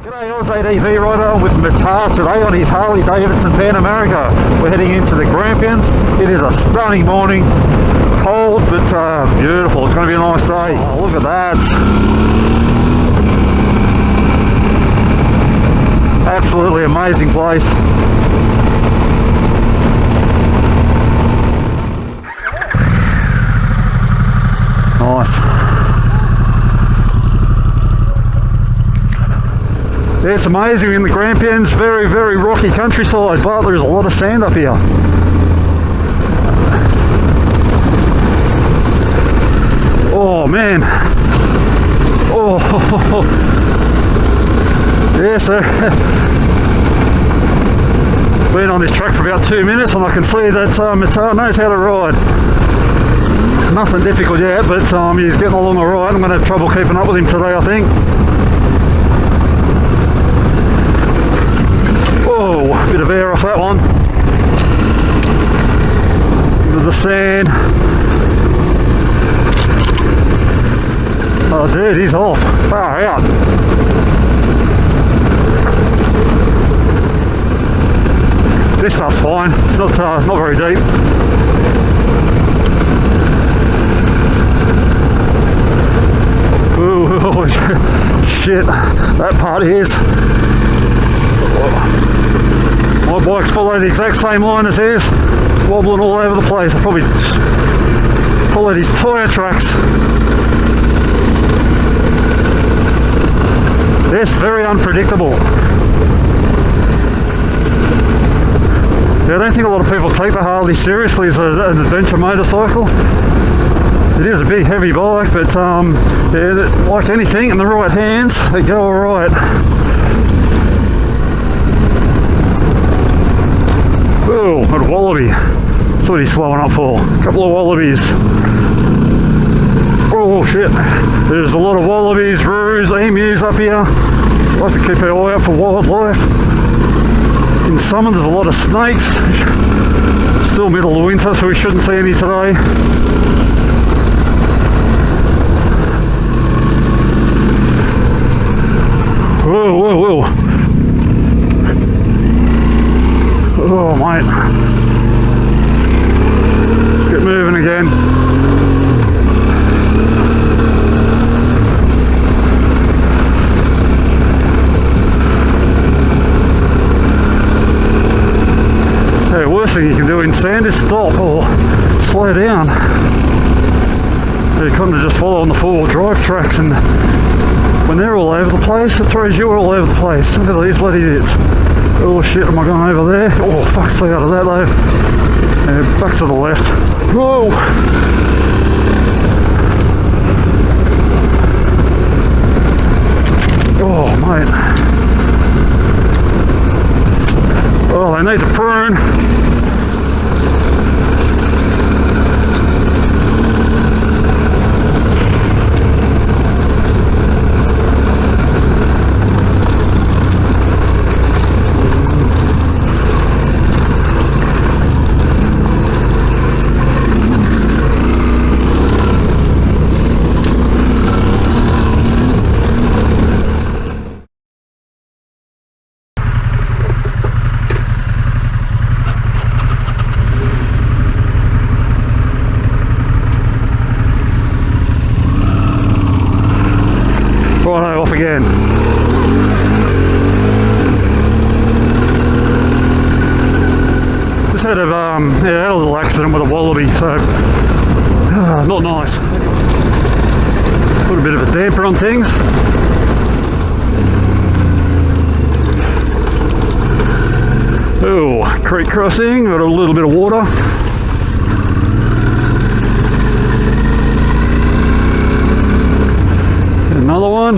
G'day, I was ADV rider with Mitar today on his Harley Davidson Pan America. We're heading into the Grampians. It is a stunning morning, cold but beautiful. It's going to be a nice day. Oh, look at that. Absolutely amazing place. Nice. Yeah, it's amazing in the Grampians, very, very rocky countryside, but there's a lot of sand up here. Oh man. Oh, yeah, so been on this track for about 2 minutes and I can see that Mitar knows how to ride. Nothing difficult yet, but he's getting along alright. I'm going to have trouble keeping up with him today, I think. Oh, bit of air off that one. Into the sand. Oh dude, he's off. Far out. This stuff's fine. It's not very deep. Ooh, shit. That part is. My bike's followed the exact same line as his, wobbling all over the place. I probably just followed his tyre tracks. It's very unpredictable. Yeah, I don't think a lot of people take the Harley seriously as an adventure motorcycle. It is a big heavy bike, but yeah, like anything, in the right hands, they go alright. Oh, got a wallaby. That's what he's slowing up for. A couple of wallabies. Oh shit. There's a lot of wallabies, roos, emus up here. So I have to keep our eye out for wildlife. In summer there's a lot of snakes. Still middle of winter, so we shouldn't see any today. Whoa, whoa, whoa. Oh mate, let's get moving again. The worst thing you can do in sand is stop or slow down. So you couldn't have just follow on the four-wheel drive tracks, and when they're all over the place, it throws you all over the place. Look at these bloody idiots. Oh shit, am I going over there? Oh fuck, stay out of that though. Yeah, back to the left. Whoa! Oh mate. Oh, they need to prune. Righto, off again. Just had a little accident with a wallaby, so not nice. Put a bit of a damper on things. Oh, creek crossing, got a little bit of water. Another one.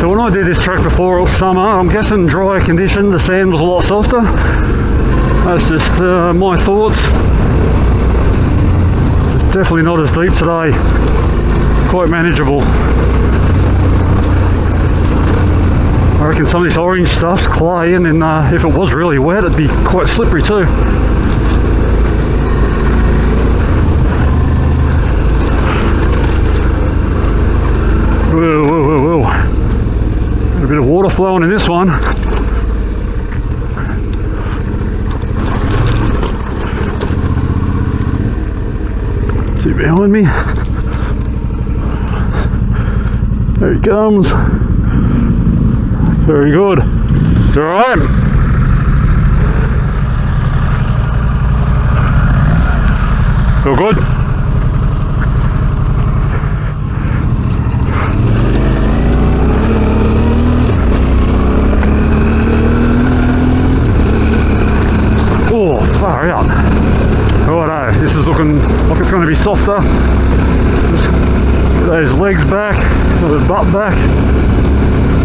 So when I did this track before, it was summer. I'm guessing drier condition, the sand was a lot softer. That's just my thoughts. It's definitely not as deep today. quite manageable. I reckon some of this orange stuff's clay, and then if it was really wet, it'd be quite slippery too. Whoa, whoa, whoa, whoa. A bit of water flowing in this one. See behind me? There he comes. Very good. All right. Feel good? Oh, far out. Righto, this is looking like it's going to be softer. Just get those legs back, the butt back.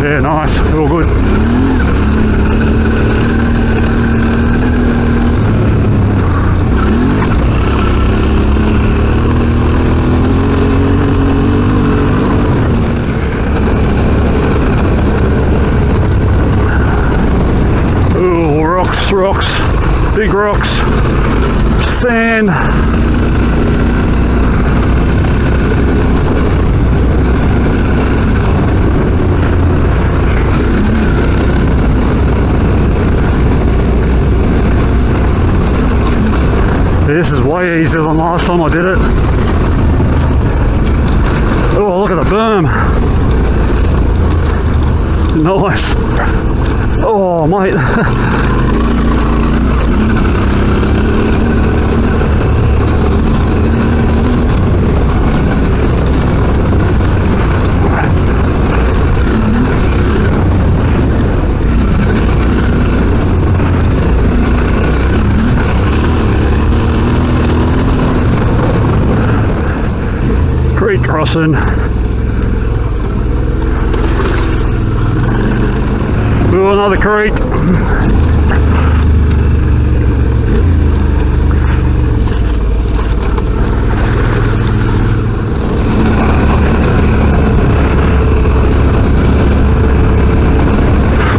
Yeah, nice, all good. Oh, rocks, big rocks, sand. This is way easier than last time I did it. Oh, look at the berm. Nice. Oh, mate. Creek crossing. Ooh, another creek.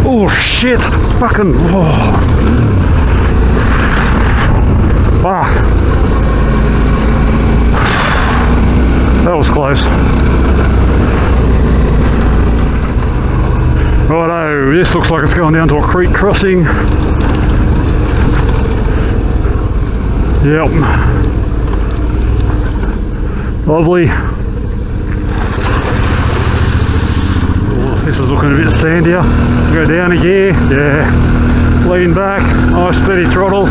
Oh shit! Fucking. Oh. Fuck. That was close. Righto, this looks like it's going down to a creek crossing. Yep. Lovely. Oh, this is looking a bit sandier. Go down a gear. Yeah. Lean back. Nice steady throttle.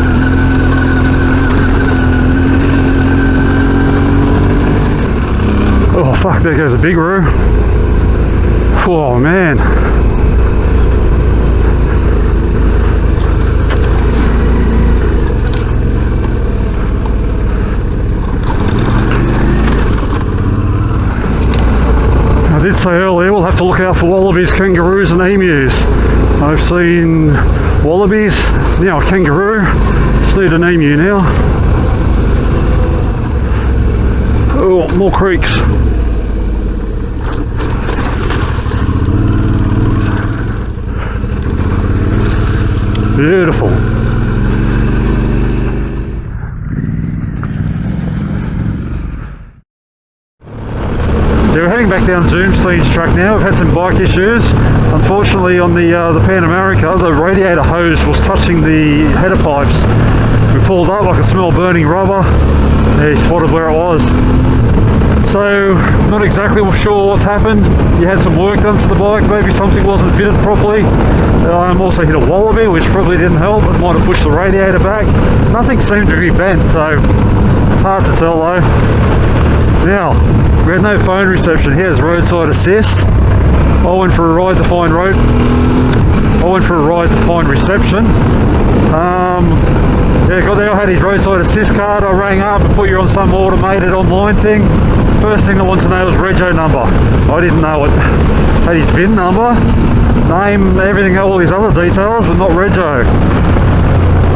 Oh fuck, there goes a big row. Oh man. I did say earlier we'll have to look out for wallabies, kangaroos and emus. I've seen wallabies, now a kangaroo, just need an emu now. Oh, more creeks. Beautiful. Yeah, we're heading back down Zoomstein's track now. We've had some bike issues. Unfortunately, on the Pan America, the radiator hose was touching the header pipes. We pulled up, I could smell burning rubber. Yeah, he spotted where it was. So, not exactly sure what's happened. You had some work done to the bike, maybe something wasn't fitted properly. Also hit a wallaby, which probably didn't help. It might have pushed the radiator back. Nothing seemed to be bent, so hard to tell though. Now, we had no phone reception. Here's roadside assist. I went for a ride to find reception. Yeah, got there, I had his roadside assist card. I rang up and put you on some automated online thing. First thing I wanted to know was rego number. I didn't know it. Had his VIN number, name, everything, all these other details, but not rego.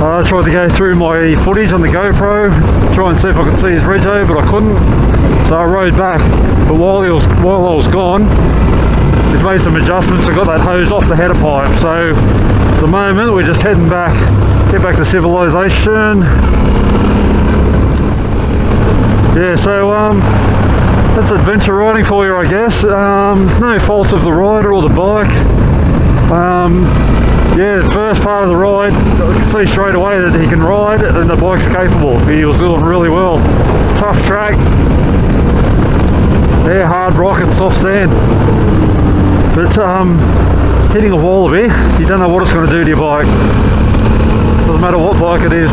I tried to go through my footage on the GoPro, try and see if I could see his rego, but I couldn't. So I rode back, but while I was gone, he's made some adjustments. I got that hose off the header pipe. So at the moment we're just heading back, get back to civilization. Yeah, so that's adventure riding for you, I guess. No faults of the rider or the bike. Yeah, the first part of the ride, I could see straight away that he can ride and the bike's capable. He was doing really well. Tough track. Yeah, hard rock and soft sand. But hitting a wall a bit, you don't know what it's going to do to your bike. Doesn't matter what bike it is.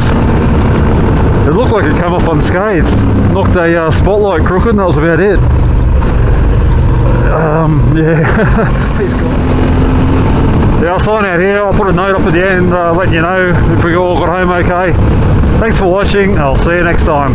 It looked like it came off unscathed. Knocked a spotlight crooked and that was about it. Yeah. He's gone. Yeah, I'll sign out here. I'll put a note up at the end letting you know if we all got home okay. Thanks for watching. I'll see you next time.